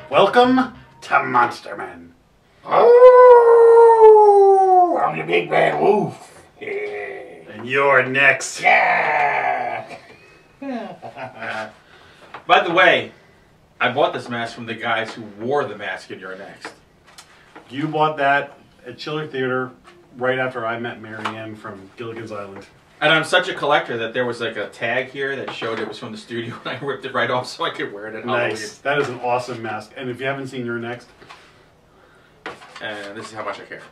Welcome to Monster Men. Oh, I'm the big bad wolf. Yeah. And you're next. Yeah. By the way, I bought this mask from the guys who wore the mask in You're Next. You bought that at Chiller Theater right after I met Marianne from Gilligan's Island. And I'm such a collector that there was like a tag here that showed it was from the studio, and I ripped it right off so I could wear it at Halloween. Nice. That is an awesome mask. And if you haven't seen You're Next, And this is how much I care.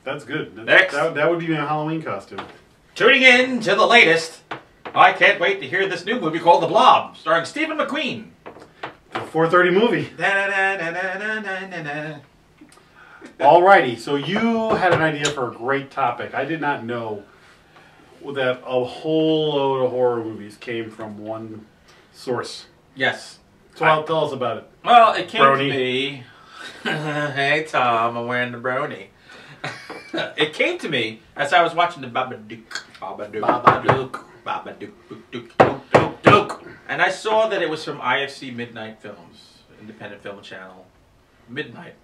that's good. Next. That would be my Halloween costume. Tuning in to the latest. I can't wait to hear this new movie called The Blob, starring Stephen McQueen. The 4:30 movie. Da-da-da-da-da-da-da-da. Alrighty, so you had an idea for a great topic. I did not know that a whole load of horror movies came from one source. Yes. So tell us about it. Well, it came Brony. to me. Hey, Tom, I'm wearing the brony. It came to me as I was watching the Babadook. And I saw that it was from IFC Midnight Films, Independent Film Channel. Midnight,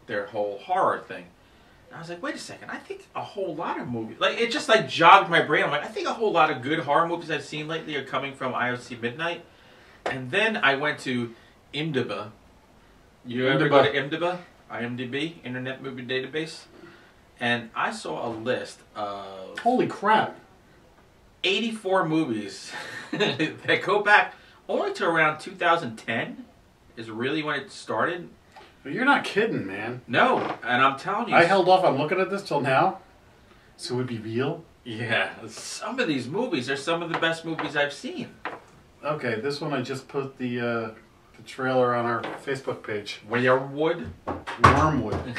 their whole horror thing. And I was like, wait a second, I think a whole lot of movies, like it just like jogged my brain. I'm like, I think a whole lot of good horror movies I've seen lately are coming from IFC Midnight. And then I went to IMDb. You ever go to IMDb, Internet Movie Database? And I saw a list of Holy crap. 84 movies that go back only to around 2010 is really when it started. You're not kidding, man. No, and I'm telling you. I held off on looking at this till now. So it would be real? Yeah, some of these movies are some of the best movies I've seen. Okay, this one I just put the trailer on our Facebook page. Wyrmwood. Wyrmwood.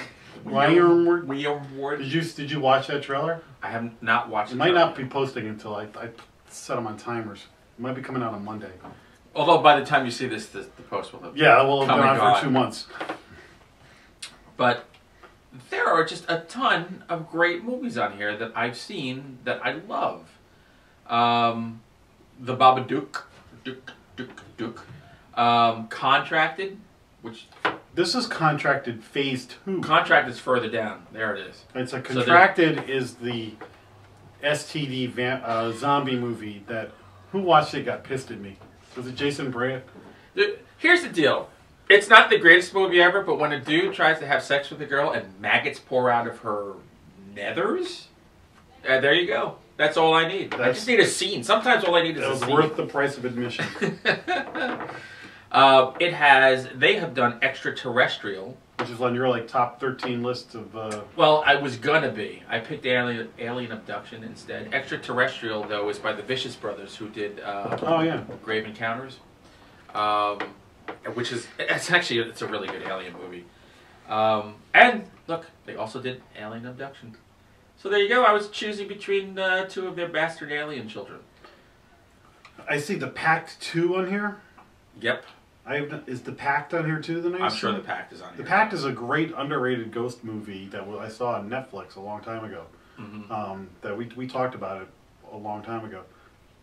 Wyrmwood. Wyrmwood. Did you watch that trailer? I have not watched it. It might not be posting until I set them on timers. It might be coming out on Monday. Although by the time you see this, the post will have Yeah, we'll have come been and on gone. for 2 months. But there are just a ton of great movies on here that I've seen that I love. The Babadook. Contracted, which... This is Contracted Phase 2. Contracted is further down. There it is. It's a Contracted is the STD zombie movie that... Who watched it got pissed at me? Was it Jason Bryant? Here's the deal. It's not the greatest movie ever, but when a dude tries to have sex with a girl and maggots pour out of her nethers, there you go. That's all I need. I just need a scene. Sometimes all I need is a scene. It's worth the price of admission. They have done Extraterrestrial. Which is on your top 13 list of... Well, I was gonna be. I picked Alien Abduction instead. Extraterrestrial, though, is by the Vicious Brothers, who did oh, yeah. Grave Encounters. Which is... It's a really good alien movie. And, look, they also did Alien Abduction. So there you go. I was choosing between two of their bastard alien children. I see the Pact II on here. Yep. Is the Pact on here too? I'm sure the Pact is on here. The Pact is a great underrated ghost movie that I saw on Netflix a long time ago. Mm-hmm. That we talked about it a long time ago.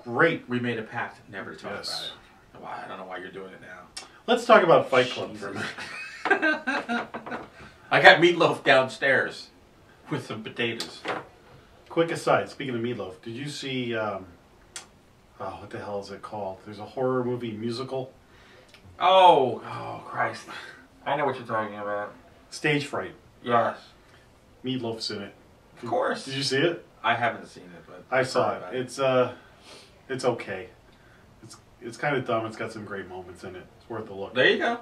Great. We made a pact never to talk about it. Well, I don't know why you're doing it now. Let's talk about Fight Club for a minute. I got meatloaf downstairs with some potatoes. Quick aside, speaking of meatloaf, did you see, what the hell is it called? There's a horror movie musical. Oh, Christ. I know what you're talking about. Stage Fright. Yes. Meatloaf's in it. Of course. Did you see it? I haven't seen it, but I saw it. It's okay. It's kind of dumb. It's got some great moments in it. It's worth a look. There you go.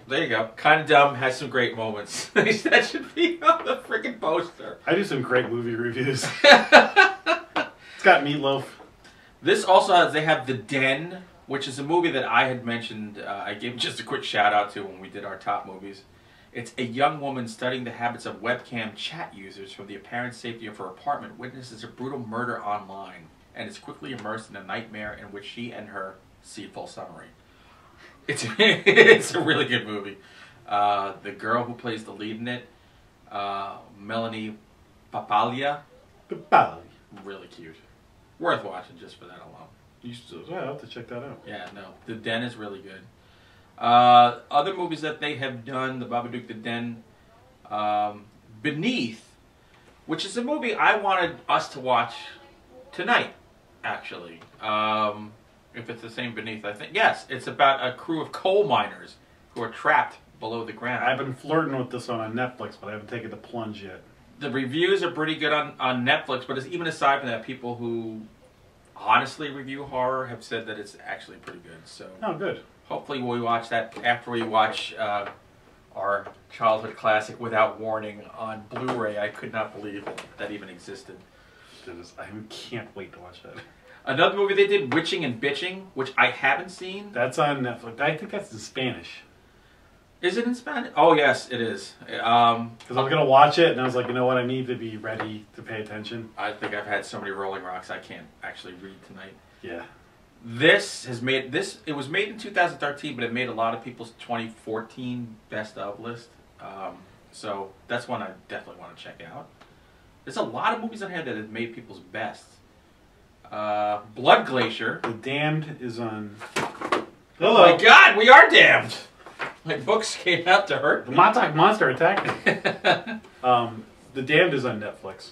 There you go. Kind of Dumb has some great moments. That should be on the freaking poster. I do some great movie reviews. It's got Meatloaf. This also has, they have The Den, which is a movie that I had mentioned. I gave just a quick shout out to when we did our top movies. It's a young woman studying the habits of webcam chat users from the apparent safety of her apartment witnesses a brutal murder online and is quickly immersed in a nightmare in which she and her see full summary. It's a really good movie. The girl who plays the lead in it, Melanie Papalia, really cute. Worth watching just for that alone. Yeah, I'll have to check that out. Yeah, no. The Den is really good. Other movies that they have done, The Babadook, The Den, Beneath, which is a movie I wanted us to watch tonight, actually. If it's the same Beneath, I think. Yes, it's about a crew of coal miners who are trapped below the ground. I've been flirting with this one on Netflix, but I haven't taken the plunge yet. The reviews are pretty good on Netflix, but even aside from that, people who honestly review horror have said that it's actually pretty good. So, oh, good. Hopefully we'll watch that after we watch our childhood classic Without Warning on Blu-ray. I could not believe that even existed. I can't wait to watch that. Another movie they did, Witching and Bitching, which I haven't seen. That's on Netflix. I think that's in Spanish. Is it in Spanish? Oh, yes, it is. Because I was going to watch it, and I was like, you know what? I need to be ready to pay attention. I think I've had so many Rolling Rocks I can't actually read tonight. Yeah. It was made in 2013, but it made a lot of people's 2014 best of list. So that's one I definitely want to check out. There's a lot of movies on here that have made people's best. Blood Glacier. The Damned is on. Hello. Oh my God, we are damned. My books came out to hurt The me. Montauk Monster attacked me. The Damned is on Netflix.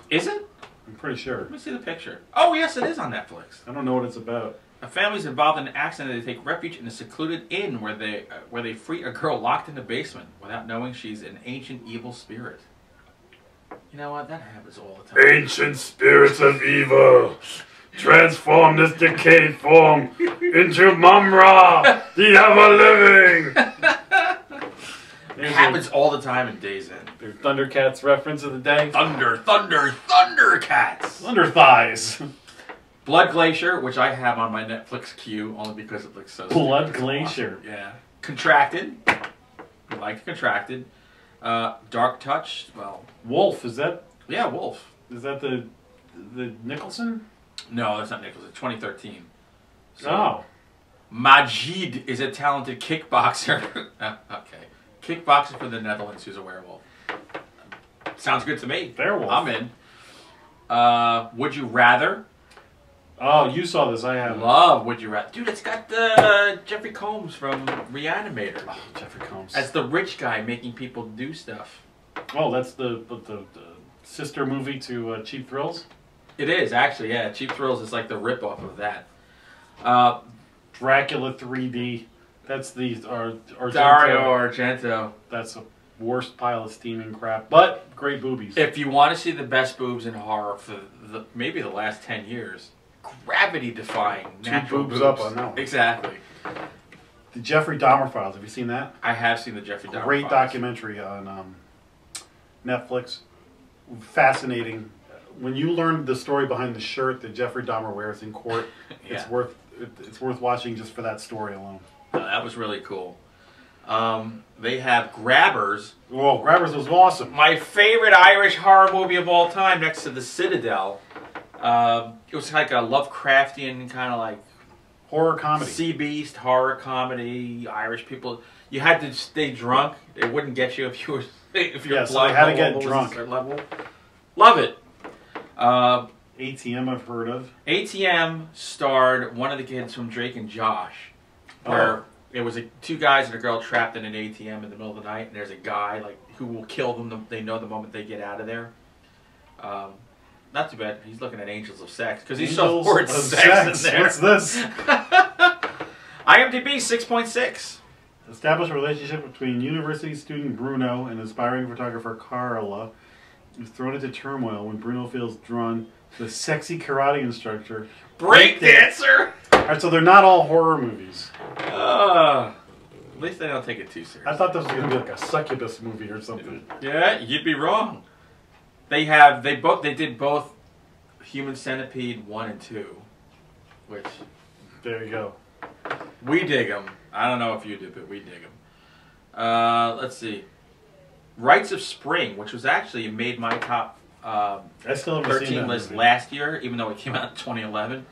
Is it? I'm pretty sure. Let me see the picture. Oh, yes, it is on Netflix. I don't know what it's about. A family's involved in an accident. They take refuge in a secluded inn where they free a girl locked in the basement without knowing she's an ancient evil spirit. You know what? That happens all the time. Ancient spirits of evil, transform this decayed form into Mumra, the ever-living. It happens all the time in Days End. Their Thundercats reference of the day. Thundercats! Thunder thighs. Blood Glacier, which I have on my Netflix queue only because it looks so Blood Glacier. Awesome. Yeah. Contracted. I like Contracted. Dark Touch. Well, Wolf, is that? Yeah, Wolf. Is that the Nicholson? No, that's not Nicholson. 2013. So, oh. Majid is a talented kickboxer. Okay. Kickboxer from the Netherlands who's a werewolf. Sounds good to me. Werewolf. I'm in. Would You Rather? Oh, you saw this. I haven't. Love Would You Rather. Dude, it's got Jeffrey Combs from Reanimator. Oh, Jeffrey Combs. As the rich guy making people do stuff. Oh, that's the sister movie to Cheap Thrills? It is, actually, yeah. Cheap Thrills is like the ripoff of that. Dracula 3D. That's the Argento. Dario Argento. That's the worst pile of steaming crap, but great boobies. If you want to see the best boobs in horror for maybe the last 10 years, gravity-defying natural boobs up on that one. Exactly. The Jeffrey Dahmer Files. Have you seen that? I have seen the Jeffrey Dahmer Great Files. documentary on Netflix. Fascinating. When you learn the story behind the shirt that Jeffrey Dahmer wears in court, Yeah. it's worth watching just for that story alone. That was really cool. They have Grabbers. Whoa, Grabbers was awesome. My favorite Irish horror movie of all time, next to The Citadel. It was like a Lovecraftian kind of like Horror comedy. sea beast horror comedy. Irish people. You had to stay drunk. It wouldn't get you if you were Yeah, so they had to get drunk. Level. Love it. ATM I've heard of. ATM starred one of the kids from Drake and Josh, where it was two guys and a girl trapped in an ATM in the middle of the night, and there's a guy like who will kill them. They know the moment they get out of there. Not too bad. He's looking at Angels of Sex because he's so bored sex in there. What's this? IMDb 6.6. Establish a relationship between university student Bruno and aspiring photographer Carla is thrown into turmoil when Bruno feels drawn to a sexy karate instructor. Breakdancer! Alright, so they're not all horror movies. At least they don't take it too seriously. I thought this was going to be like a succubus movie or something. Yeah, you'd be wrong. They did both Human Centipede 1 and 2, which There you go. we dig them. I don't know if you do, but we dig them. Let's see. Rites of Spring, which was actually made my top I still haven't seen 13 that list movie. last year, even though it came out in 2011.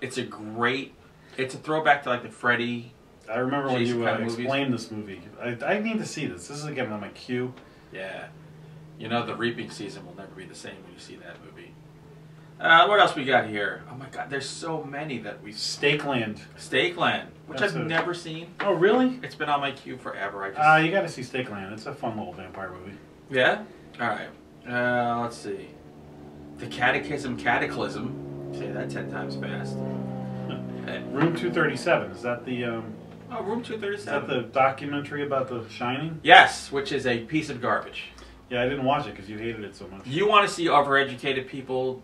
It's a throwback to like the Freddy. I remember when Jason you kind of movies. explained this movie. I need to see this. This is getting on my queue. Yeah. You know, the reaping season will never be the same when you see that movie. What else we got here? Oh my god, there's so many that we... Stakeland. Stakeland, which That's I've never seen. Oh, really? It's been on my queue forever. You gotta see Stakeland. It's a fun little vampire movie. Yeah? Alright. Let's see. The Cataclysm. Say that 10 times fast. Room 237. Is that the, Oh, Room 237. Is that the documentary about The Shining? Yes, which is a piece of garbage. Yeah, I didn't watch it because you hated it so much. You want to see overeducated people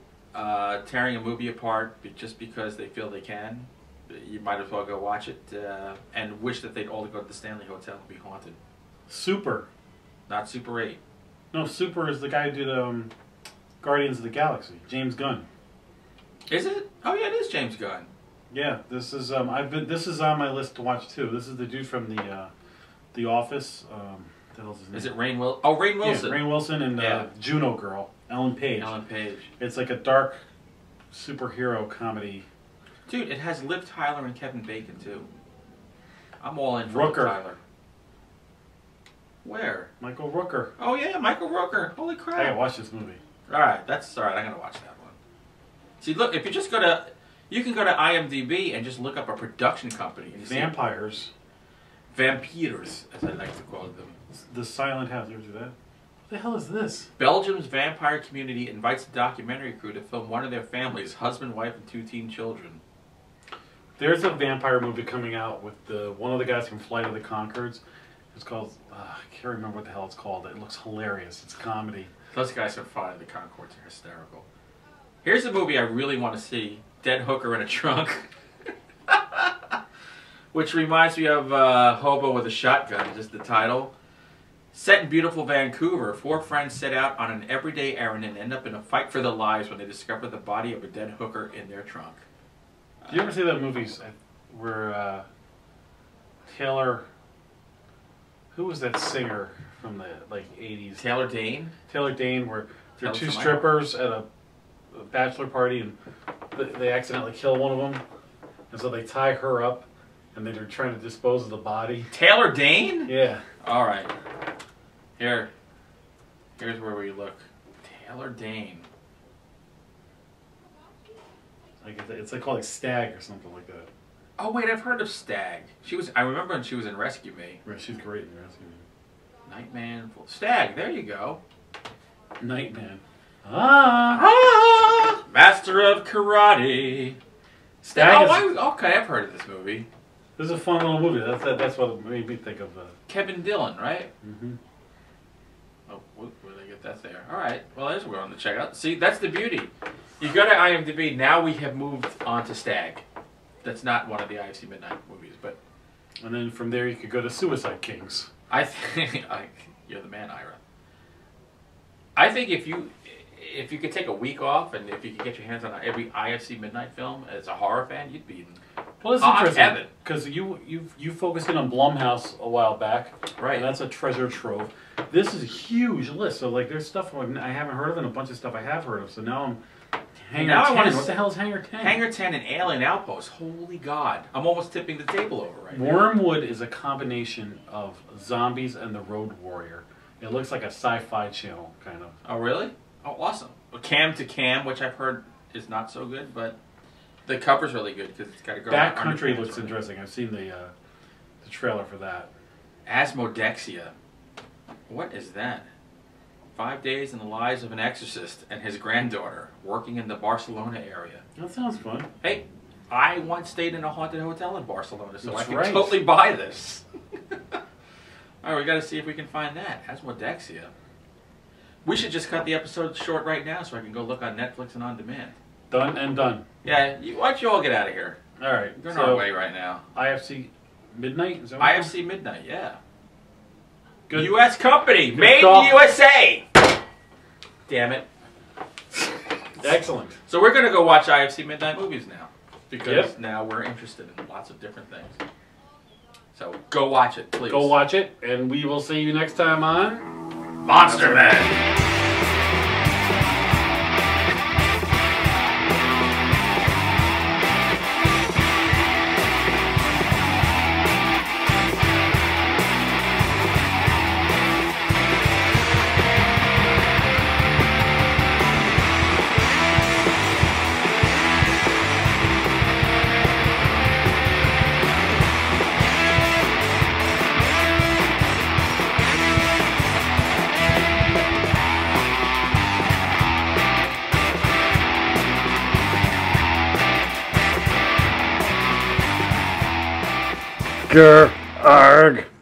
tearing a movie apart just because they feel they can? You might as well go watch it and wish that they'd all go to the Stanley Hotel and be haunted. Super. Not Super 8. No, Super is the guy who did Guardians of the Galaxy. James Gunn. Is it? Oh yeah, it is James Gunn. Yeah, this is this is on my list to watch too. This is the dude from the Office. What the hell's his name? Is it Rainn Wilson? Oh, Rainn Wilson. Yeah, Rainn Wilson and Juno Girl, Ellen Page. Ellen Page. It's like a dark superhero comedy. Dude, it has Liv Tyler and Kevin Bacon too. I'm all in for Rooker. Liv Tyler. Where? Michael Rooker. Oh yeah, Michael Rooker. Holy crap! I gotta watch this movie. All right, that's all right. I'm gonna watch that one. See, look, if you just go to, you can go to IMDb and just look up a production company. And Vampires. Vampires, as I like to call them. The Silent House. You ever do that? What the hell is this? Belgium's vampire community invites a documentary crew to film one of their families, husband, wife, and 2 teen children. There's a vampire movie coming out with one of the guys from Flight of the Conchords. It's called, I can't remember what the hell it's called. It looks hilarious. It's comedy. Those guys from Flight of the Conchords are hysterical. Here's a movie I really want to see. Dead Hooker in a Trunk. Which reminds me of Hobo with a Shotgun, just the title. Set in beautiful Vancouver, 4 friends set out on an everyday errand and end up in a fight for their lives when they discover the body of a dead hooker in their trunk. Do you ever see that movies where Taylor... Who was that singer from the 80s? Taylor Dane? Taylor Dane, where they're 2 strippers at a bachelor party and they accidentally kill one of them. And so they tie her up and then they're trying to dispose of the body. Taylor Dane? Yeah. All right. Here's where we look. Taylor Dane. It's called Stag or something like that. Oh wait, I've heard of Stag. I remember when she was in Rescue Me. Right, she's great in Rescue Me. Nightman. Stag. There you go. Nightman. Master of Karate. Stag. Okay, I've heard of this movie. This is a fun little movie. That's what made me think of. Kevin Dillon, right? Mm-hmm. Oh, where did I get that there? All right. Well, there's one to check out. See, that's the beauty. You go to IMDb. Now we have moved on to Stag. That's not one of the IFC Midnight movies, but. And then from there you could go to Suicide Kings. I think you're the man, Ira. I think if you could take a week off and if you could get your hands on every IFC Midnight film as a horror fan, you'd be in. Well, it's interesting because you focused in on Blumhouse a while back, right? And that's a treasure trove. This is a huge list, so there's stuff I haven't heard of and a bunch of stuff I have heard of. So now I'm Hangar 10. What the hell is Hangar 10? Hangar 10 and Alien Outpost. Holy God! I'm almost tipping the table over right now. Wyrmwood is a combination of zombies and the Road Warrior. It looks like a sci-fi channel kind of. Oh really? Oh awesome. Cam to Cam, which I've heard is not so good, but. The cover's really good because it's got a girl. Backcountry looks interesting. I've seen the trailer for that. Asmodexia. What is that? 5 days in the lives of an exorcist and his granddaughter working in the Barcelona area. That sounds fun. Hey, I once stayed in a haunted hotel in Barcelona, so That's I can totally buy this. All right, we got to see if we can find that. Asmodexia. We should just cut the episode short right now so I can go look on Netflix and on demand. Done and done. Yeah, why don't you all get out of here? All right. We're on our way right now. IFC Midnight? Is that IFC Midnight, yeah. Good. U.S. company, Good made call. in USA. Damn it. Excellent. So we're going to go watch IFC Midnight movies now. Because now we're interested in lots of different things. So go watch it, please. Go watch it, and we will see you next time on Monster Man. Oscar. Arg.